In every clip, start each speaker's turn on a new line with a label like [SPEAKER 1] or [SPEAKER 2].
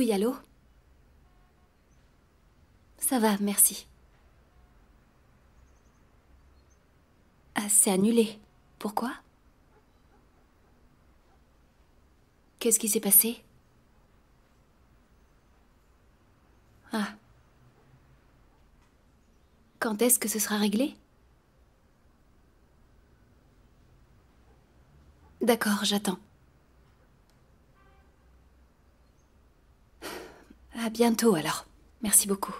[SPEAKER 1] Oui, allô? Ça va, merci. Ah, c'est annulé. Pourquoi? Qu'est-ce qui s'est passé? Ah. Quand est-ce que ce sera réglé? D'accord, j'attends. À bientôt alors. Merci beaucoup.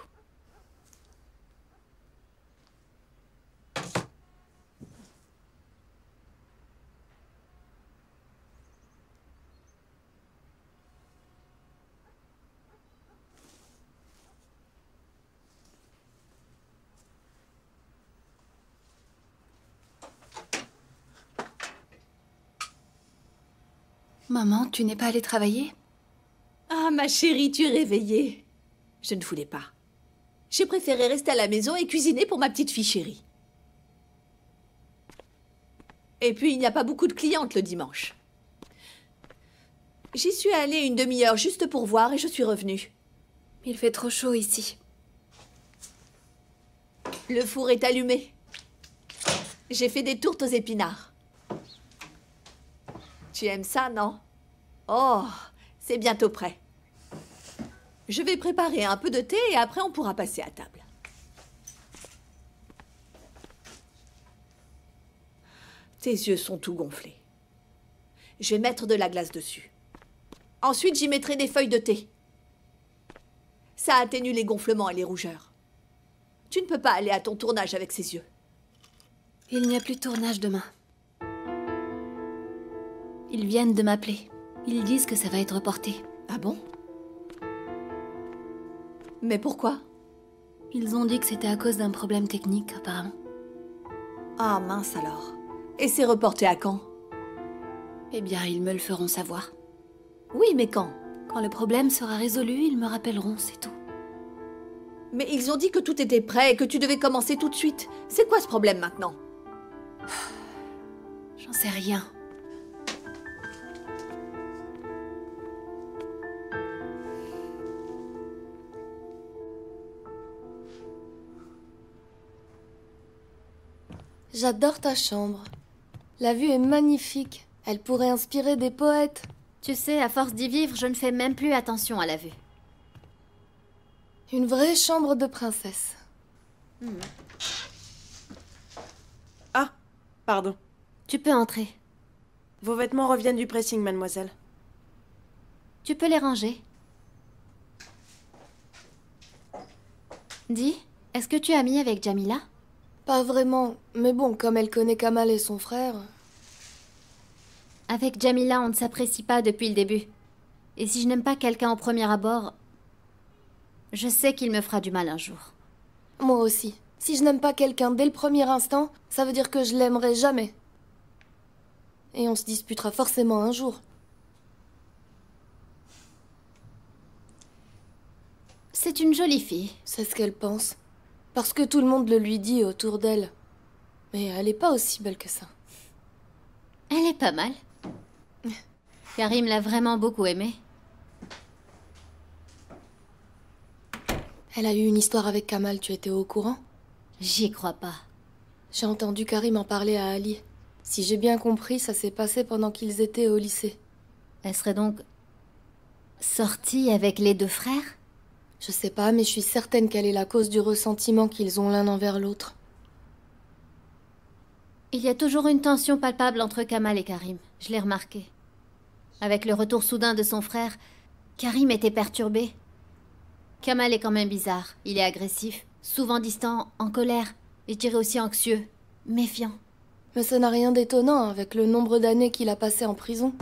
[SPEAKER 1] Maman, tu n'es pas allée travailler?
[SPEAKER 2] Ah, ma chérie, tu es réveillée. Je ne voulais pas. J'ai préféré rester à la maison et cuisiner pour ma petite fille chérie. Et puis, il n'y a pas beaucoup de clientes le dimanche. J'y suis allée une demi-heure juste pour voir et je suis revenue.
[SPEAKER 1] Il fait trop chaud ici.
[SPEAKER 2] Le four est allumé. J'ai fait des tourtes aux épinards. Tu aimes ça, non? Oh, c'est bientôt prêt. Je vais préparer un peu de thé et après on pourra passer à table. Tes yeux sont tout gonflés. Je vais mettre de la glace dessus. Ensuite, j'y mettrai des feuilles de thé. Ça atténue les gonflements et les rougeurs. Tu ne peux pas aller à ton tournage avec ces yeux.
[SPEAKER 1] Il n'y a plus de tournage demain. Ils viennent de m'appeler. Ils disent que ça va être reporté.
[SPEAKER 2] Ah bon? Mais pourquoi?
[SPEAKER 1] Ils ont dit que c'était à cause d'un problème technique, apparemment.
[SPEAKER 2] Ah mince alors. Et c'est reporté à quand?
[SPEAKER 1] Eh bien, ils me le feront savoir.
[SPEAKER 2] Oui, mais quand?
[SPEAKER 1] Quand le problème sera résolu, ils me rappelleront, c'est tout.
[SPEAKER 2] Mais ils ont dit que tout était prêt et que tu devais commencer tout de suite. C'est quoi ce problème maintenant?
[SPEAKER 1] J'en sais rien.
[SPEAKER 3] J'adore ta chambre. La vue est magnifique. Elle pourrait inspirer des poètes.
[SPEAKER 4] Tu sais, à force d'y vivre, je ne fais même plus attention à la vue.
[SPEAKER 3] Une vraie chambre de princesse.
[SPEAKER 5] Ah, pardon.
[SPEAKER 4] Tu peux entrer.
[SPEAKER 5] Vos vêtements reviennent du pressing, mademoiselle.
[SPEAKER 4] Tu peux les ranger. Dis, est-ce que tu as mis avec Jamila?
[SPEAKER 3] Pas vraiment, mais bon, comme elle connaît Kamal et son frère...
[SPEAKER 4] Avec Jamila, on ne s'apprécie pas depuis le début. Et si je n'aime pas quelqu'un au premier abord, je sais qu'il me fera du mal un jour.
[SPEAKER 3] Moi aussi. Si je n'aime pas quelqu'un dès le premier instant, ça veut dire que je l'aimerai jamais. Et on se disputera forcément un jour.
[SPEAKER 4] C'est une jolie fille.
[SPEAKER 3] C'est ce qu'elle pense. Parce que tout le monde le lui dit autour d'elle. Mais elle est pas aussi belle que ça.
[SPEAKER 4] Elle est pas mal. Karim l'a vraiment beaucoup aimée.
[SPEAKER 3] Elle a eu une histoire avec Kamal, tu étais au courant?
[SPEAKER 4] J'y crois pas.
[SPEAKER 3] J'ai entendu Karim en parler à Ali. Si j'ai bien compris, ça s'est passé pendant qu'ils étaient au lycée.
[SPEAKER 4] Elle serait donc sortie avec les deux frères?
[SPEAKER 3] Je sais pas, mais je suis certaine qu'elle est la cause du ressentiment qu'ils ont l'un envers l'autre.
[SPEAKER 4] Il y a toujours une tension palpable entre Kamal et Karim. Je l'ai remarqué. Avec le retour soudain de son frère, Karim était perturbé. Kamal est quand même bizarre. Il est agressif, souvent distant, en colère, et je dirais aussi anxieux, méfiant.
[SPEAKER 3] Mais ça n'a rien d'étonnant avec le nombre d'années qu'il a passé en prison.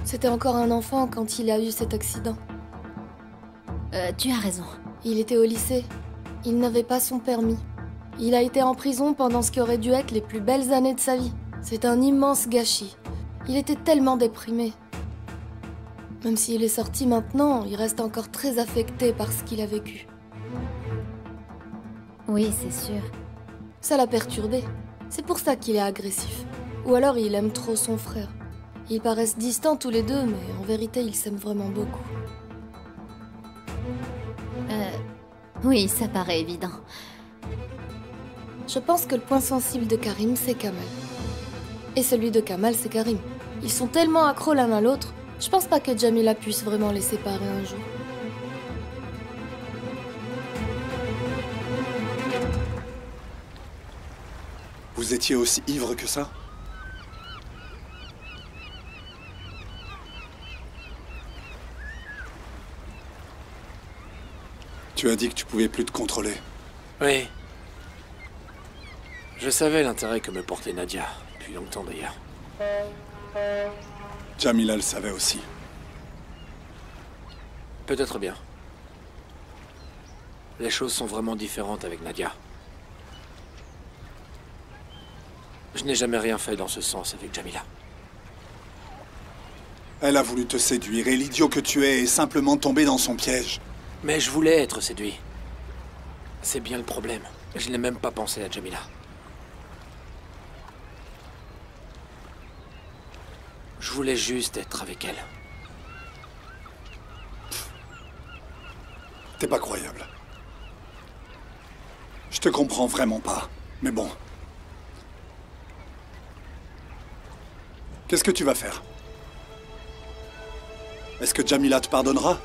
[SPEAKER 3] C'était encore un enfant quand il a eu cet accident.
[SPEAKER 4] Tu as raison.
[SPEAKER 3] Il était au lycée. Il n'avait pas son permis. Il a été en prison pendant ce qui aurait dû être les plus belles années de sa vie. C'est un immense gâchis. Il était tellement déprimé. Même s'il est sorti maintenant, il reste encore très affecté par ce qu'il a vécu.
[SPEAKER 4] Oui, c'est sûr.
[SPEAKER 3] Ça l'a perturbé. C'est pour ça qu'il est agressif. Ou alors il aime trop son frère. Ils paraissent distants tous les deux, mais en vérité, ils s'aiment vraiment beaucoup.
[SPEAKER 4] Oui, ça paraît évident.
[SPEAKER 3] Je pense que le point sensible de Karim, c'est Kamal. Et celui de Kamal, c'est Karim. Ils sont tellement accros l'un à l'autre, je pense pas que Jamila puisse vraiment les séparer un jour.
[SPEAKER 6] Vous étiez aussi ivre que ça? Tu as dit que tu pouvais plus te contrôler.
[SPEAKER 7] Oui. Je savais l'intérêt que me portait Nadia, depuis longtemps d'ailleurs.
[SPEAKER 6] Jamila le savait aussi.
[SPEAKER 7] Peut-être bien. Les choses sont vraiment différentes avec Nadia. Je n'ai jamais rien fait dans ce sens avec Jamila.
[SPEAKER 6] Elle a voulu te séduire et l'idiot que tu es est simplement tombé dans son piège.
[SPEAKER 7] Mais je voulais être séduit. C'est bien le problème. Je n'ai même pas pensé à Jamila. Je voulais juste être avec elle.
[SPEAKER 6] T'es pas croyable. Je te comprends vraiment pas. Mais bon. Qu'est-ce que tu vas faire? Est-ce que Jamila te pardonnera?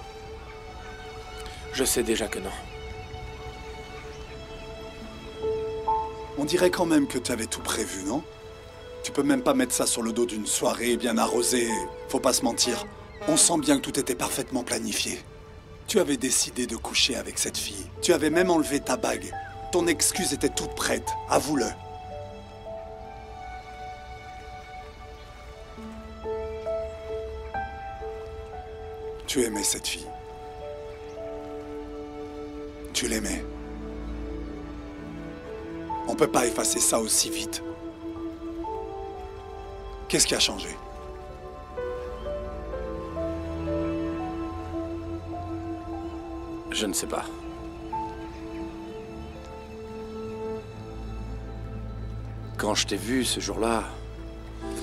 [SPEAKER 7] Je sais déjà que non.
[SPEAKER 6] On dirait quand même que tu avais tout prévu, non? Tu peux même pas mettre ça sur le dos d'une soirée bien arrosée. Faut pas se mentir. On sent bien que tout était parfaitement planifié. Tu avais décidé de coucher avec cette fille. Tu avais même enlevé ta bague. Ton excuse était toute prête. Avoue-le. Tu aimais cette fille. Tu l'aimais. On peut pas effacer ça aussi vite. Qu'est-ce qui a changé?
[SPEAKER 7] Je ne sais pas. Quand je t'ai vu ce jour-là...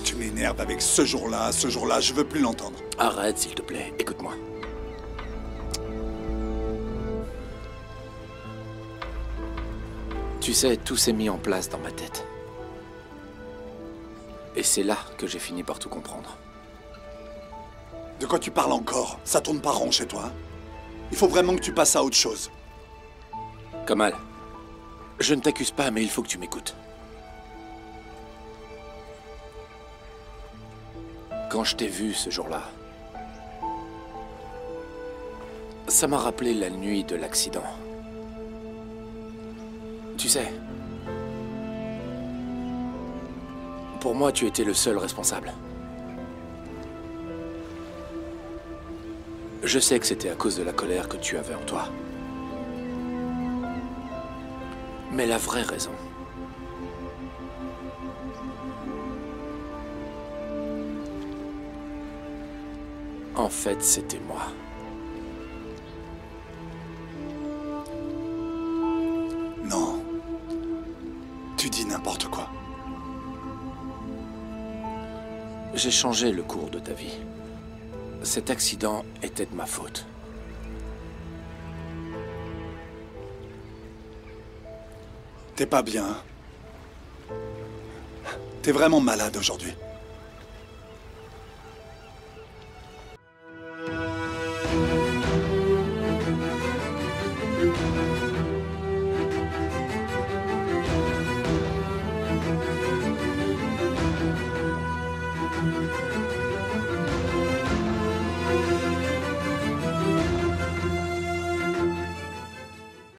[SPEAKER 6] Tu m'énerves avec ce jour-là, je veux plus l'entendre.
[SPEAKER 7] Arrête, s'il te plaît, écoute-moi. Tu sais, tout s'est mis en place dans ma tête. Et c'est là que j'ai fini par tout comprendre.
[SPEAKER 6] De quoi tu parles encore? Ça tourne pas rond chez toi, hein? Il faut vraiment que tu passes à autre chose.
[SPEAKER 7] Kamal, je ne t'accuse pas, mais il faut que tu m'écoutes. Quand je t'ai vu ce jour-là, ça m'a rappelé la nuit de l'accident. Tu sais, pour moi, tu étais le seul responsable. Je sais que c'était à cause de la colère que tu avais en toi. Mais la vraie raison, en fait, c'était moi.
[SPEAKER 6] Non. Tu dis n'importe quoi.
[SPEAKER 7] J'ai changé le cours de ta vie. Cet accident était de ma faute.
[SPEAKER 6] T'es pas bien, hein? T'es vraiment malade aujourd'hui.